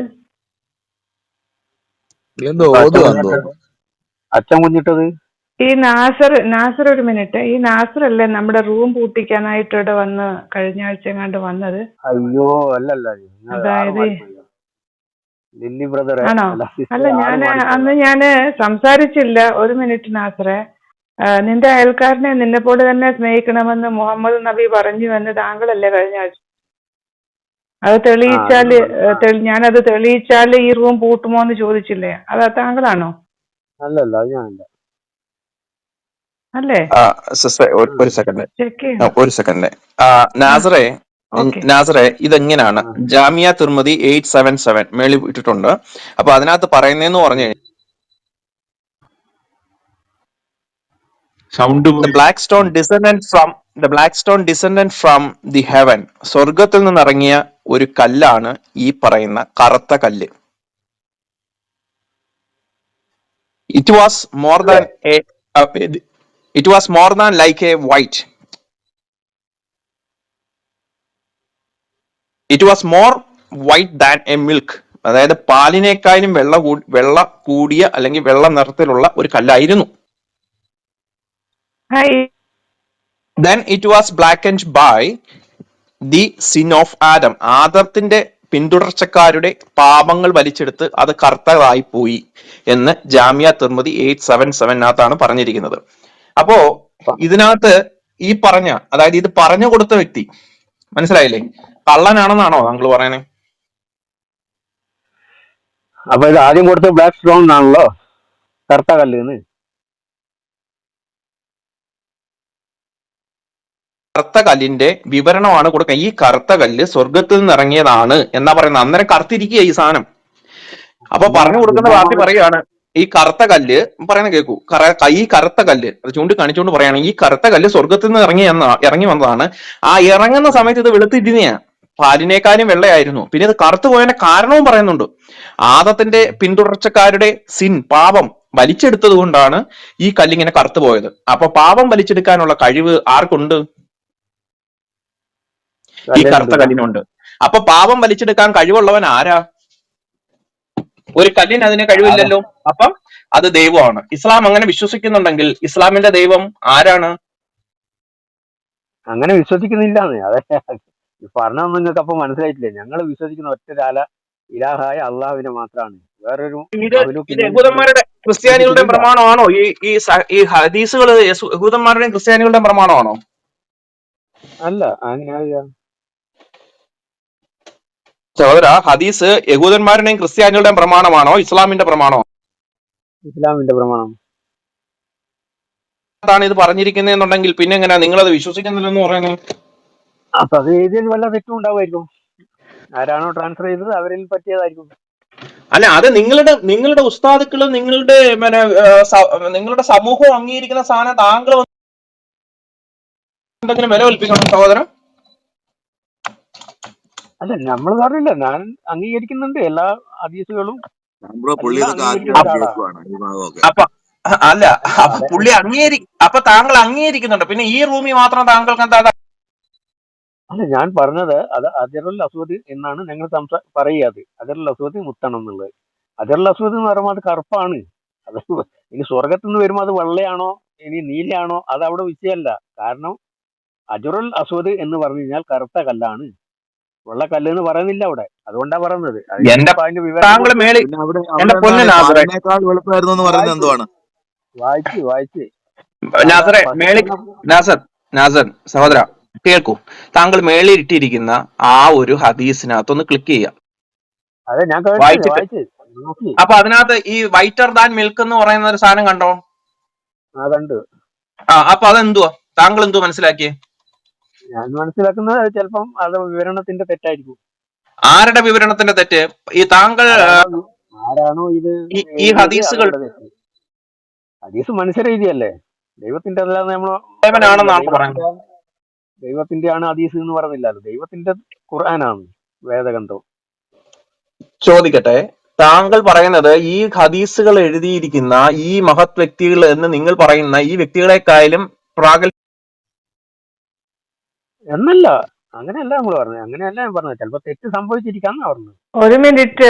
എന്തോ ഇപ്പൊ ഓതുവാന്ന് തോന്നുന്നു. അച്ഛൻ കുഞ്ഞിട്ടത് ഈ നാസർ ഒരു മിനിറ്റ്. ഈ നാസർ അല്ലേ നമ്മുടെ റൂം പൂട്ടിക്കാനായിട്ട് ഇവിടെ വന്ന് കഴിഞ്ഞ ആഴ്ച എങ്ങാണ്ട് വന്നത്? അയ്യോ അല്ലല്ല, നിങ്ങൾ ആള് അതായത് മാറിപ്പോയി. ലില്ലി ബ്രദറെ ആണോ? അല്ല അല്ല, സിസ്റ്റർ, ആള് മാറിപ്പോയതാ. അന്ന് ഞാന് സംസാരിച്ചില്ല. ഒരു മിനിറ്റ് നാസറെ. നിന്റെ അയൽക്കാരനെ നിന്നെ പോലെ തന്നെ സ്നേഹിക്കണമെന്ന് മുഹമ്മദ് നബി പറഞ്ഞു എന്ന് താങ്കളല്ലേ കഴിഞ്ഞ ആഴ്ച? അത് തെളിയിച്ചാല് ഞാനത് തെളിയിച്ചാല് ഈ റൂം പൂട്ടുമോ എന്ന് ചോദിച്ചില്ലേ? അത് താങ്കളാണോ? അല്ലല്ല, അത് ഞാനല്ല. അല്ലേ? സിസ്റ്റർ ഒരു സെക്കൻഡ്, ചെക്ക് ചെയ്യണം. ഒരു സെക്കൻഡ്. നാസറെ, ഓക്കെ. നാസറെ, ഇതെങ്ങനെയാണ് ജാമിയ തിർമതി 877 മേളിൽ ഇട്ടിട്ടുണ്ട്. അപ്പൊ അതിനകത്ത് പറയുന്നതെന്ന് പറഞ്ഞു കഴിഞ്ഞാൽ sound the black stone descendant from the heaven, സ്വർഗത്തിൽ നിന്നിറങ്ങിയ ഒരു കല്ലാണ് ഈ പറയുന്ന കറുത്ത കല്ല്. It was more than like a white. It was more white than a milk. അതായത് പാലിനേക്കാളും വെള്ള കൂടിയ അല്ലെങ്കിൽ വെള്ള നിറത്തിലുള്ള ഒരു കല്ലായിരുന്നു. Then it was blackened by the sin of Adam. ആദത്തിന്റെ പിന്തുടർച്ചക്കാരുടെ പാപങ്ങൾ വലിച്ചെടുത്ത് അത് കറുത്തതായി പോയി എന്ന് ജാമിയ തിർമതി 877 പറഞ്ഞിരിക്കുന്നത്. അപ്പോ ഇതിനകത്ത് ഈ പറഞ്ഞ, അതായത് ഇത് പറഞ്ഞു കൊടുത്ത വ്യക്തി മനസ്സിലായില്ലേ, കള്ളനാണെന്നാണോ താങ്കൾ പറയണേ? അപ്പൊ ഇത് ആദ്യം കൊടുത്ത ബ്ലാക്ക് സ്റ്റോൺ ആണല്ലോ, കറുത്ത കല്ല്. കറുത്ത കല്ലിന്റെ വിവരണമാണ് കൊടുക്കുക. ഈ കറുത്ത കല്ല് സ്വർഗത്തിൽ നിന്ന് ഇറങ്ങിയതാണ് എന്നാ പറയുന്നത്. അന്നേരം കറുത്തിരിക്കുക ഈ സാധനം. അപ്പൊ പറഞ്ഞു കൊടുക്കുന്ന പാർട്ടി പറയാണ്, ഈ കറുത്ത കല്ല് പറയുന്ന കേൾക്കൂ, ഈ കറുത്ത കല്ല് അത് ചൂണ്ടിക്കാണിച്ചുകൊണ്ട് പറയാണ്, ഈ കറുത്ത കല്ല് സ്വർഗത്തിൽ നിന്ന് ഇറങ്ങി വന്നതാണ്. ആ ഇറങ്ങുന്ന സമയത്ത് ഇത് വെളുത്തിരുന്നയാ, പാലിനേക്കാളും വെള്ളയായിരുന്നു. പിന്നെ ഇത് കറുത്തു പോയതിന്റെ കാരണവും പറയുന്നുണ്ട്. ആദത്തിന്റെ പിന്തുടർച്ചക്കാരുടെ പാപം വലിച്ചെടുത്തത് കൊണ്ടാണ് ഈ കല്ലിങ്ങനെ കറുത്തു പോയത്. അപ്പൊ പാപം വലിച്ചെടുക്കാനുള്ള കഴിവ് ആർക്കുണ്ട്? ഈ കറുത്ത കല്ലിനുണ്ട്. അപ്പൊ പാപം വലിച്ചെടുക്കാൻ കഴിവുള്ളവൻ ആരാ? ഒരു കല്ലിന് അതിന് കഴിവില്ലല്ലോ. അപ്പം അത് ദൈവമാണ്. ഇസ്ലാം അങ്ങനെ വിശ്വസിക്കുന്നുണ്ടെങ്കിൽ ഇസ്ലാമിന്റെ ദൈവം ആരാണ്? അങ്ങനെ വിശ്വസിക്കുന്നില്ലാന്ന്. അതെ, പറഞ്ഞൊന്നും നിങ്ങൾക്ക് അപ്പൊ മനസ്സിലായിട്ടില്ലേ. ഞങ്ങൾ വിശ്വസിക്കുന്ന ഒറ്റ ഇലാഹായ അള്ളാഹുവിനെ മാത്രമാണ്. വേറൊരു ഇത് യഹൂദന്മാരുടെ ക്രിസ്ത്യാനികളുടെ പ്രമാണമാണോ? ഈ ഹദീസുകൾ യഹൂദന്മാരുടെയും ക്രിസ്ത്യാനികളുടെയും പ്രമാണമാണോ? അല്ല. അങ്ങനെ സഹോദര, ഹദീസ് യഹൂദന്മാരുടെയും ക്രിസ്ത്യാനികളുടെയും പ്രമാണമാണോ, ഇസ്ലാമിന്റെ പ്രമാണമാണോ? ഇസ്ലാമിന്റെ പ്രമാണം ാണ് ഇത് പറഞ്ഞിരിക്കുന്നതെന്നുണ്ടെങ്കിൽ പിന്നെ എങ്ങനെയാ നിങ്ങളത് വിശ്വസിക്കുന്നില്ലെന്ന് പറയുന്നത്? അപ്പൊ അത് എഴുതിയതിൽ വല്ല തെറ്റും ഉണ്ടാവുമായിരിക്കും. ആരാണോ ട്രാൻസ്ഫർ ചെയ്തത് അവരിൽ പറ്റിയതായിരിക്കും. അല്ല, അത് നിങ്ങളുടെ ഉസ്താദുക്കളും നിങ്ങളുടെ സമൂഹവും അംഗീകരിക്കുന്ന സാധനം താങ്കൾ എന്തെങ്കിലും വില കൽപ്പിക്കണം സഹോദരൻ? അല്ല, നമ്മൾ പറഞ്ഞില്ല, ഞാൻ അംഗീകരിക്കുന്നുണ്ട് എല്ലാ ഹദീസുകളും. പുള്ളി എല്ലാം ഇതൊക്കെ അംഗീകരിക്കുന്ന ആദ്യമായിട്ട് ഒരാളാണ്. കേൾക്കുവാണ് ഈ ഭാഗമൊക്കെ. അല്ല, അല്ല അപ്പൊ പുള്ളി അപ്പൊ താങ്കൾ അംഗീകരിക്കുന്നുണ്ട്, പിന്നെ ഈ റൂമിൽ മാത്രം താങ്കൾക്ക് എന്താ അല്ല ഞാൻ പറഞ്ഞത് അത് അജറുൽ അസ്വദ് എന്നാണ് ഞങ്ങൾ പറയുക. അജറുൽ അസ്വദ് മുത്തണം എന്നുള്ളത്. അജറുൽ അസ്വദ് എന്ന് പറയുമ്പോൾ അത് കറുപ്പാണ്. അത് ഇനി സ്വർഗത്തിൽ നിന്ന് വരുമ്പോൾ അത് വെള്ളയാണോ ഇനി നീലയാണോ അത് അവിടെ വിഷയമല്ല. കാരണം അജറുൽ അസ്വദ് എന്ന് പറഞ്ഞു കഴിഞ്ഞാൽ കറുത്ത കല്ലാണ്. വെള്ളക്കല്ല് എന്ന് പറയുന്നില്ല അവിടെ. അതുകൊണ്ടാ പറയുന്നത്. അത് എന്റെ ഇനിയിപ്പോ അതിന്റെ വിവരണം താങ്കൾ കൊടുത്ത് മേളി പിന്നെ എന്റെ അവിടെ പൊന്നു എന്താണ് നാസറെ, പാലിനേക്കാൾ വെളുപ്പായിരുന്നു എന്ന് പറയുന്നത് വായിച്ച് എന്തുവാണ്? വായിച്ച് സാധാ നാസറെ മേളി പശുക്കളുടെ നാസർ സഹോദര കേൾക്കൂ. താങ്കൾ മേളിൽ ഇട്ടിരിക്കുന്ന ആ ഒരു ഹദീസിനകത്തൊന്ന് ക്ലിക്ക് ചെയ്യുക, അതെ ഞാൻ കേട്ട് വായിച്ചിട്ട്. വായിച്ച് നോക്കി. അപ്പൊ അതിനകത്ത് ഈ വൈറ്റർ ദാൻ മിൽക്ക് എന്ന് പറയുന്ന ഒരു സാധനം കണ്ടോ? ആ കണ്ടു. അപ്പൊ അതെന്തുവാ താങ്കൾ എന്തുവാ മനസ്സിലാക്കിയേ? ഞാൻ മനസ്സിലാക്കുന്നത് അത് ചിലപ്പം അത് വിവരണത്തിന്റെ തെറ്റായിരിക്കും. ആരുടെ വിവരണത്തിന്റെ തെറ്റ്? ഈ താങ്കൾ ആരാണോ ഇത് ഈ എഴുതിയത് ഹദീസുകൾ അവരുടെ തെറ്റ്. ഹദീസ് മനുഷ്യരെ എഴുതിയല്ലേ, ദൈവത്തിന്റെ അല്ലാന്ന് നമ്മൾ പറയുന്നില്ല. ദേവനാണെന്നാണ് പറയുന്നത്. ദൈവത്തിന്റെ ആണ് ഹദീസ് എന്ന് പറയുന്നില്ലല്ലോ. ദൈവത്തിന്റെ ഖുർആനാണ് വേദഗ്രന്ഥം. ചോദിക്കട്ടെ, താങ്കൾ പറയുന്നത് ഈ ഹദീസുകൾ എഴുതിയിരിക്കുന്ന ഈ മഹത് വ്യക്തികൾ എന്ന് നിങ്ങൾ പറയുന്ന ഈ വ്യക്തികളെക്കാളും എന്നല്ല, അങ്ങനെയല്ല നമ്മൾ പറഞ്ഞത്. അങ്ങനെയല്ല ഞാൻ പറഞ്ഞത്. ചിലപ്പോ തെറ്റ് സംഭവിച്ചിരിക്കാന്നാ പറഞ്ഞത്. ഒരു മിനിറ്റ്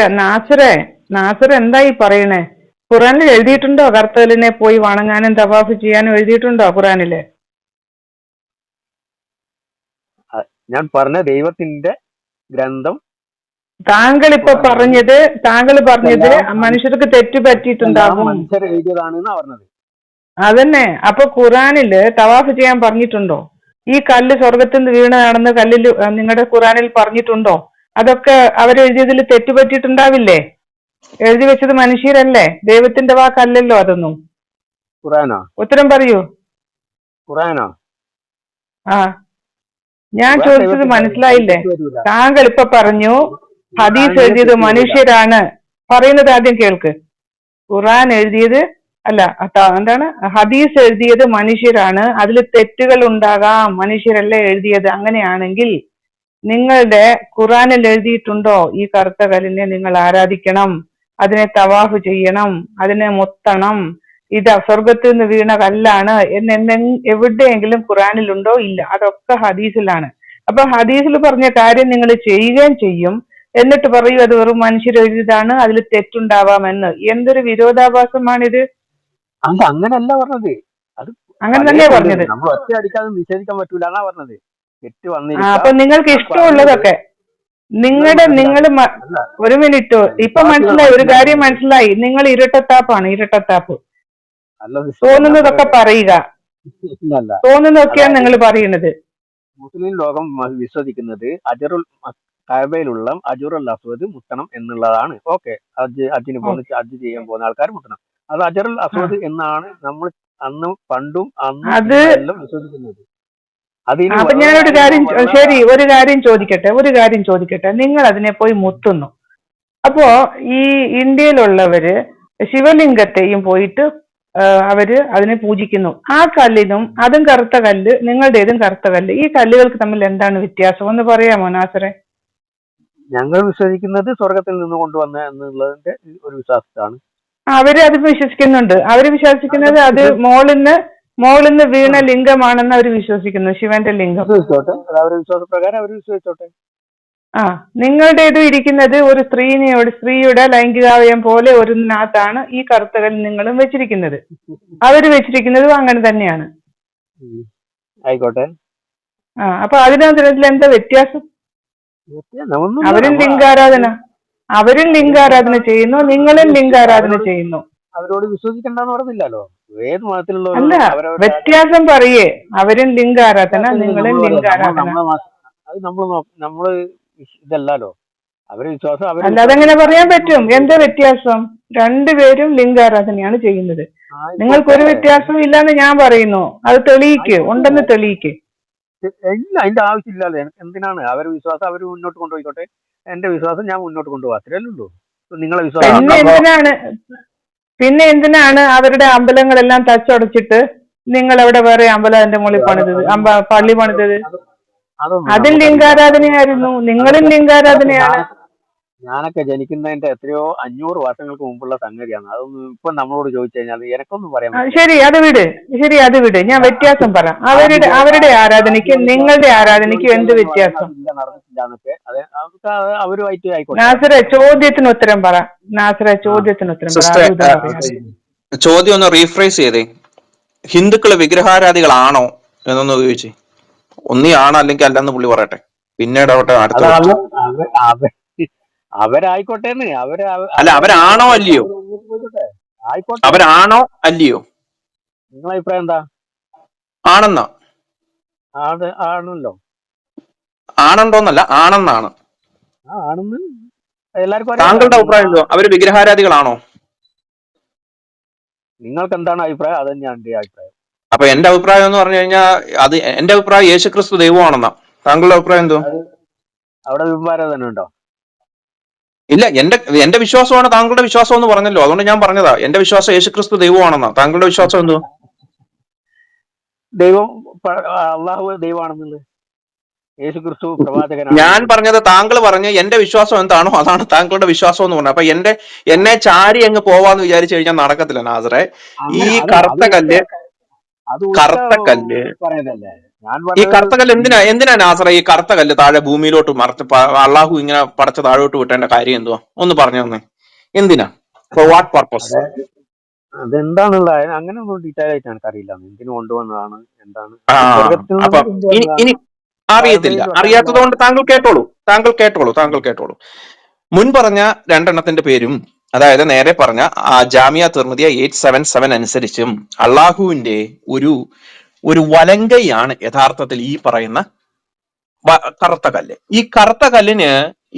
നാസർ എന്താ ഈ പറയണേ? ഖുറാനിൽ എഴുതിയിട്ടുണ്ടോ കർത്തലിനെ പോയി വണങ്ങാനും തവാഫ് ചെയ്യാനും എഴുതിയിട്ടുണ്ടോ ഖുറാനില്? ഞാൻ പറഞ്ഞ ദൈവത്തിന്റെ ഗ്രന്ഥം താങ്കൾ പറഞ്ഞത് ഇതെല്ലാം മനുഷ്യർക്ക് തെറ്റ് പറ്റിയിട്ടുണ്ടാകും. മനുഷ്യർ എഴുതിയതാണെന്നാ പറഞ്ഞത്. അതന്നെ. അപ്പൊ ഖുറാനില് തവാഫ് ചെയ്യാൻ പറഞ്ഞിട്ടുണ്ടോ? ഈ കല്ല് സ്വർഗത്തിൽ നിന്ന് വീണതാണെന്ന് കല്ലിൽ നിങ്ങളുടെ ഖുറാനിൽ പറഞ്ഞിട്ടുണ്ടോ? അതൊക്കെ അവരെഴുതിയതിൽ തെറ്റ് പറ്റിയിട്ടുണ്ടാവില്ലേ? എഴുതി വെച്ചത് മനുഷ്യരല്ലേ, ദൈവത്തിന്റെ വാക്കല്ലല്ലോ അതൊന്നും. ഖുറാനോ? ഉത്തരം പറയൂ. ഖുറാനോ? ആ, ഞാൻ ഖുറാൻ ചോദിച്ചത് ദൈവത്തിന്റെ അതിൽ മനസ്സിലായില്ലേ? തെറ്റ് വരില്ല. താങ്കൾ പറഞ്ഞു ഹദീസ് ഖുറാനിൽ എഴുതിയത് തെറ്റ് വരില്ല. മനുഷ്യരാണ്. പറയുന്നത് ആദ്യം കേൾക്ക്. ഖുറാൻ എഴുതിയത് അല്ല, എന്താണ്, ഹദീസ് എഴുതിയത് മനുഷ്യരാണ്. അതിൽ തെറ്റുകൾ ഉണ്ടാകാം, മനുഷ്യരല്ല എഴുതിയത്. അങ്ങനെയാണെങ്കിൽ നിങ്ങളുടെ ഖുറാനിൽ എഴുതിയിട്ടുണ്ടോ ഈ കറുത്ത കല്ലിനെ നിങ്ങൾ ആരാധിക്കണം, അതിനെ തവാഫ് ചെയ്യണം, അതിനെ മുത്തണം, ഇത് സ്വർഗത്തിൽ നിന്ന് വീണ കല്ലാണ് എന്ന് എവിടെയെങ്കിലും ഖുറാനിലുണ്ടോ? ഇല്ല. അതൊക്കെ ഹദീസിലാണ്. അപ്പൊ ഹദീസിൽ പറഞ്ഞ കാര്യം നിങ്ങൾ ചെയ്യുകയും ചെയ്യും, എന്നിട്ട് പറയൂ അത് വെറും മനുഷ്യരെഴുതിയതാണ്, അതിൽ തെറ്റുണ്ടാവാമെന്ന്. എന്തൊരു വിരോധാഭാസമാണിത്? അത് അങ്ങനെയല്ല പറഞ്ഞത്. അത് അങ്ങനെ പലേ തന്നെയാ കൊണ്ടുവരും. പറഞ്ഞത്. നമ്മൾ ഒറ്റയടിക്കാതെ നിഷേധിക്കാൻ പറ്റൂല എന്നാ പറഞ്ഞത്. തെറ്റ് അപ്പൊ വന്നിരിക്കാം. നിങ്ങൾക്ക് ആ പറഞ്ഞത് ഇഷ്ടമുള്ളതൊക്കെ നിങ്ങൾ നിങ്ങൾ മനസ്സിലാക്കണം. അല്ല, ഒരു മിനിറ്റ്. ഇപ്പൊ വിശ്വാസികൾ മനസ്സിലായി, ഒരു കാര്യം മനസ്സിലാക്കുന്നത്. മനസ്സിലായി. നിങ്ങൾ ഇരട്ടത്താപ്പാണ്, ഇരട്ടത്താപ്പ്. അല്ല സിസ്റ്റർ, ഞാൻ തോന്നുന്നതൊക്കെ പറയട്ടെ. പറയുക, ഇല്ലല്ല. തോന്നുന്നതൊക്കെയാണ് അതായത് നിങ്ങൾ പറയുന്നത്. മുസ്ലിം ലോകം വിശ്വസിക്കുന്നത് കഅബയിലുള്ള അജറുൽ അസ്വദ് മുത്തണം എന്നുള്ളതാണ്. ഓക്കെ, ഹജ്ജിന് പോകുന്ന ഹജ്ജ് ചെയ്യാൻ പോകുന്ന ആൾക്കാർ മുത്തണം. അത് അജറുൽ ആ, അസ്വദ് എന്നാണ് നമ്മൾ അന്ന് പണ്ടും അന്നും അത് ഇന്നെല്ലാം വിശ്വസിക്കുന്നത്. അത് ഇനി അപ്പൊ ഞാനൊരു വെള്ളയായിരുന്നോ കാര്യം വെള്ള ശരി, ഒരു കാര്യം ചോദിക്കട്ടെ. നിങ്ങൾ അതിനെ പോയി മുത്തുന്നു. അപ്പോ ഈ ഇന്ത്യയിലുള്ളവര് ശിവലിംഗത്തെയും പോയിട്ട് അവര് അതിനെ പൂജിക്കുന്നു. ആ കല്ലിനും അതും കറുത്ത കല്ല്, നിങ്ങളുടേതും കറുത്ത കല്ല്, ഈ കല്ലുകൾക്ക് തമ്മിൽ എന്താണ് വ്യത്യാസം ഒന്ന് പറയാമോ നാസറെ? ഞങ്ങൾ വിശ്വസിക്കുന്നത് സ്വർഗത്തിൽ നിന്ന് കൊണ്ടുവന്ന എന്നുള്ളതിന്റെ ഒരു വിശ്വാസത്താണ്. അവര് അത് വിശ്വസിക്കുന്നുണ്ട്. അവര് വിശ്വസിക്കുന്നത് അത് മോളിന്ന് വീണ ലിംഗമാണെന്ന് അവർ വിശ്വസിക്കുന്നു, ശിവന്റെ ലിംഗം. വിശ്വസിച്ചോട്ടെ, അത് അവരുടെ വിശ്വാസപ്രകാരം അവർ വിശ്വസിച്ചോട്ടെ. ആ, നിങ്ങളുടേത് ഇരിക്കുന്നത് ഒരു സ്ത്രീയുടെ ലൈംഗികാവയം പോലെ ഒരിനകത്താണ് ഈ കറുത്ത കല്ല് നിങ്ങളും വെച്ചിരിക്കുന്നത്. അവര് വെച്ചിരിക്കുന്നതും അങ്ങനെ തന്നെയാണ്. ഉം. ആയിക്കോട്ടെ. അപ്പൊ അതിനകത്ത് എന്താ വ്യത്യാസം? ഒന്നുമില്ല. അവരും ലിംഗാരാധന ചെയ്യുന്നു, നിങ്ങളും ലിംഗാരാധന ചെയ്യുന്നു. അവരോട് വിശ്വസിക്കണ്ടെന്ന് പറഞ്ഞില്ലല്ലോ. ഏത് അല്ല, മതത്തിലുള്ളവരോടും അവരവരുടെ വ്യത്യാസം പറയേ. അവരും ലിംഗാരാധന, നിങ്ങളും ലിംഗാരാധന. അത് നമ്മള് ഇതല്ലല്ലോ. അവരെ വിശ്വാസം അല്ല, അതെങ്ങനെ പറയാൻ പറ്റും? എന്താ വ്യത്യാസം? രണ്ടുപേരും ലിംഗാരാധനയാണ് ചെയ്യുന്നത്. നിങ്ങൾക്കൊരു വ്യത്യാസവും ഇല്ലാന്ന് ഞാൻ പറയുന്നു. അത് തെളിയിക്ക്, ഉണ്ടെന്ന് തെളിയിക്ക്. ഇല്ല, അതിന്റെ ആവശ്യമില്ലല്ലോ. എന്തിനാണ് അവരുടെ വിശ്വാസം അവർ മുന്നോട്ട് കൊണ്ടുപോയിക്കോട്ടെ. എന്റെ വിശ്വാസം ഞാൻ മുന്നോട്ട് കൊണ്ടുപോകാം, അത്രയല്ലേ ഉള്ളൂ. നിങ്ങളെ വിശ്വാസം പിന്നെ എന്തിനാണ് അവരുടെ അമ്പലങ്ങളെല്ലാം തച്ചുടച്ചിട്ട് നിങ്ങൾ അവിടെ വേറെ അമ്പലത്തിന്റെ മുകളിൽ പണിതത്, പള്ളി പണിതത്? അതൊന്നും അതിൽ ലിംഗാരാധനയായിരുന്നു, നിങ്ങളും ലിംഗാരാധനയാണ്. ഞാനൊക്കെ ജനിക്കുന്നതിന്റെ എത്രയോ 500 വർഷങ്ങൾക്ക് മുമ്പുള്ള സംഗതിയാണ്. അതൊന്നും ഇപ്പൊ നമ്മളോട് ചോദിച്ചു കഴിഞ്ഞാൽ എനക്കൊന്നും പറയാൻ പറ്റില്ല. ശരി അത് വിട്, ശരി അത് വിട്. ഞാൻ വ്യത്യാസം പറ. അവരുടെ ആരാധനയ്ക്കും നിങ്ങളുടെ ആരാധനയ്ക്കും എന്ത് ചോദിക്കരുതെന്ന് പറഞ്ഞാൽ വ്യത്യാസം? അതില്ല, നടന്നിട്ടില്ല എന്നൊക്കെ. അത് അവരുമായിട്ട് ആയിക്കോട്ടെ. നാസറെ ചോദ്യത്തിന് ഉത്തരം പറ. നാസറെ ചോദ്യത്തിന് ഉത്തരം പറ. സിസ്റ്ററെ, അതും ഇതും പറയാതെ. ചോദ്യം ഒന്ന് റീഫ്രേസ് ചെയ്തേ. ഹിന്ദുക്കള് വിഗ്രഹാരാധികളാണോ എന്നൊന്ന് ചോദിച്ചേ. ഒന്നീ ആണ് അല്ലെങ്കിൽ അല്ലെന്ന് പുള്ളി പറയട്ടെ, പിന്നീട് ആവട്ടെ അടുത്ത അതാണ് ക്വസ്റ്റ്യൻ. അവരായിക്കോട്ടെ. അല്ല, അവരാണോ അല്ലയോ? ആയിക്കോട്ടെ. അവരാണോ അല്ലയോ? നിങ്ങളെ അഭിപ്രായം എന്താ? ആണെന്നാ. ആണല്ലോ. ആണെന്തോന്നല്ല, ആണെന്നാണ്. ആണെന്ന് എല്ലാവർക്കും താങ്കളുടെ അറിയാലോ. അഭിപ്രായം എന്തോ? അവര് വിഗ്രഹാരാധികളാണോ? നിങ്ങൾക്ക് എന്താണ് അഭിപ്രായം? അത് തന്നെയാണ് എന്റെ അഭിപ്രായം. അപ്പൊ എന്റെ അഭിപ്രായം എന്ന് പറഞ്ഞു കഴിഞ്ഞാൽ, അത് എന്റെ അഭിപ്രായം യേശുക്രിസ്തു ദൈവമാണെന്നാ. താങ്കളുടെ അഭിപ്രായം എന്തോ? അവിടെ വിഭാരം ഉണ്ടോ? ഇല്ല, എന്റെ വിശ്വാസമാണ് താങ്കളുടെ വിശ്വാസം എന്ന് പറഞ്ഞല്ലോ, അതുകൊണ്ട് ഞാൻ പറഞ്ഞതാ. എന്റെ വിശ്വാസം യേശുക്രിസ്തു ദൈവമാണെന്നാ. താങ്കളുടെ വിശ്വാസം എന്തോ? ദൈവം അള്ളാഹു ദൈവമാണെന്നുള്ളത്, യേശു ക്രിസ്തു ഞാൻ പ്രവാചകനാണെന്നുള്ളത്. പറഞ്ഞത് താങ്കൾ പറഞ്ഞ് എന്റെ വിശ്വാസം എന്താണോ അതാണ് താങ്കളുടെ വിശ്വാസം എന്ന് പറഞ്ഞത്. അപ്പൊ എന്നെ ചാരി അങ്ങ് പോവാന്ന് വിചാരിച്ചു കഴിഞ്ഞാൽ നടക്കത്തില്ല നാസറെ. ഈ കറുത്ത കല്ല് പറയുന്നല്ലേ ഞാൻ ഈ പറഞ്ഞത്. കറുത്ത കല്ല് എന്തിനാ നാസറെ ഈ കറുത്ത കല്ല് താഴെ ഭൂമിയിലോട്ട് അള്ളാഹു ഇങ്ങനെ പടച്ച താഴോട്ട് വിട്ടേണ്ട കാര്യം എന്തുവാ? ഒന്ന് പറഞ്ഞു തന്നെ. എന്തിനാ? Four what purpose? അതെന്താണുള്ള അങ്ങനെ ഒന്നും ഡീറ്റെയിൽ ആയിട്ട് എനിക്ക് അറിയില്ല. എന്തിനു കൊണ്ടുവന്നതാണ്, എന്താണ് സ്വർഗത്തിൽ അപ്പൊ നിന്ന് കൊണ്ടുവന്നതാണ്. ഇനി അറിയത്തില്ല. അറിയാത്തത് കൊണ്ട് താങ്കൾ കേട്ടോളൂ. മുൻ പറഞ്ഞ രണ്ടെണ്ണത്തിന്റെ പേരും, അതായത് നേരെ പറഞ്ഞ ജാമിയ തിർമിദിയ 877 അനുസരിച്ചും അള്ളാഹുവിന്റെ ഒരു വലങ്കയാണ് യഥാർത്ഥത്തിൽ ഈ പറയുന്ന കറുത്ത കല്ല്. ഈ കറുത്ത കല്ലിന്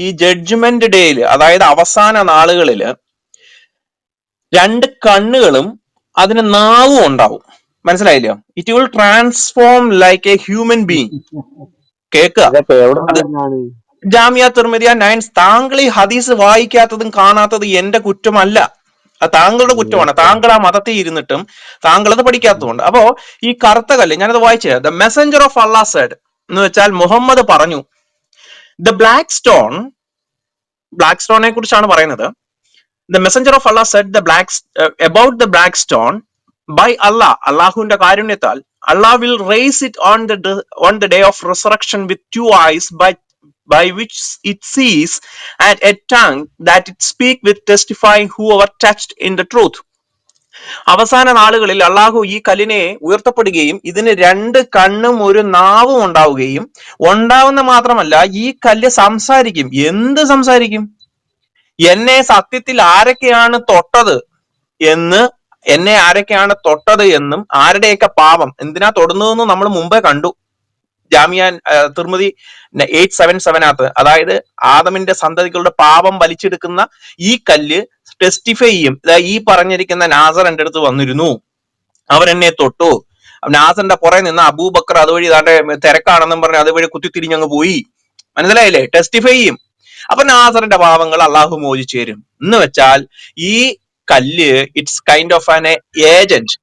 ഈ ജഡ്ജ്മെന്റ് ഡേയില്, അതായത് അവസാന നാളുകളില് 2 കണ്ണുകളും അതിന് നാവും ഉണ്ടാവും. മനസ്സിലായില്ലോ? It will transform like a human being. കേൾക്കുക, അത് ജാമിയ തിർമിദിയ 9. താങ്കൾ ഈ ഹദീസ് വായിക്കാത്തതും കാണാത്തതും എന്റെ കുറ്റമല്ല, അത് താങ്കളുടെ കുറ്റമാണ്. താങ്കൾ ആ മതത്തിൽ ഇരുന്നിട്ടും താങ്കൾ അത് പഠിക്കാത്തതുകൊണ്ട്. അപ്പോ ഈ കറുത്ത കല്ല് ഞാനത് വായിച്ചത്, the messenger of Allah said എന്ന് വെച്ചാൽ മുഹമ്മദ് പറഞ്ഞു, ദ ബ്ലാക്ക് സ്റ്റോണിനെ കുറിച്ചാണ് പറയുന്നത്. The messenger of Allah said about the black stone, by Allah, അള്ളാഹുവിന്റെ കാരുണ്യത്താൽ, Allah will raise it on the day of resurrection with 2 eyes, by which it sees, and a tongue that it speak with, testifying whoever touched in the truth. അവസാന നാളുകളിൽ അള്ളാഹു ഈ കല്ലിനെ ഉയർത്തപ്പെടുകയും ഇതിന് 2 കണ്ണും ഒരു നാവും ഉണ്ടാവുകയും, ഉണ്ടാവുന്ന മാത്രമല്ല ഈ കല്ല് സംസാരിക്കും. എന്ത് സംസാരിക്കും? എന്നെ സത്യത്തിൽ ആരൊക്കെയാണ് തൊട്ടത് എന്നും ആരുടെയൊക്കെ പാപം എന്തിനാ തൊടുന്നതെന്നും നമ്മൾ മുമ്പേ കണ്ടു. ജാമിയ തിർമിദി 877 അതായത് ആദമിന്റെ സന്തതികളുടെ പാപം വലിച്ചെടുക്കുന്ന ഈ കല്ല് ടെസ്റ്റിഫൈ ചെയ്യും. ഈ പറഞ്ഞിരിക്കുന്ന നാസർ എന്റെ അടുത്ത് വന്നിരുന്നു, അവരെന്നെ തൊട്ടു. നാസറിന്റെ പുറകെ നിന്ന് അബൂബക്കർ അതുവഴി തിരക്കാണെന്നും പറഞ്ഞ് അതുവഴി കുത്തിത്തിരിഞ്ഞങ്ങ് പോയി. മനസ്സിലായില്ലേ? ടെസ്റ്റിഫൈ ചെയ്യും. അപ്പൊ നാസറിന്റെ പാപങ്ങൾ അള്ളാഹു മോചിച്ചു തരും എന്ന് വെച്ചാൽ ഈ കല്ല് it's kind of an agent.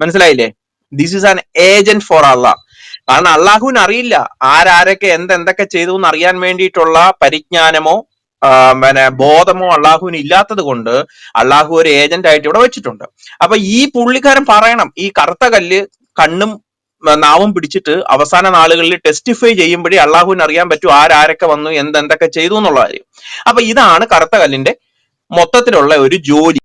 മനസ്സിലായില്ലേ? This is an agent for Allah. കാരണം അള്ളാഹുവിന് അറിയില്ല ആരൊക്കെ എന്തൊക്കെ ചെയ്തു എന്ന് അറിയാൻ വേണ്ടിയിട്ടുള്ള പരിജ്ഞാനമോ ബോധമോ അള്ളാഹുവിന് ഇല്ലാത്തത് കൊണ്ട് അള്ളാഹു ഒരു ഏജന്റ് ആയിട്ട് ഇവിടെ വെച്ചിട്ടുണ്ട്. അപ്പൊ ഈ പുള്ളിക്കാരൻ പറയണം, ഈ കറുത്ത കല്ല് കണ്ണും നാവും പിടിച്ചിട്ട് അവസാന നാളുകളിൽ ടെസ്റ്റിഫൈ ചെയ്യുമ്പോഴേ അള്ളാഹുവിന് അറിയാൻ പറ്റൂ ആരൊക്കെ വന്നു എന്തൊക്കെ ചെയ്തു എന്നുള്ള കാര്യം. അപ്പൊ ഇതാണ് കറുത്ത കല്ലിന്റെ മൊത്തത്തിലുള്ള ഒരു ജോലി.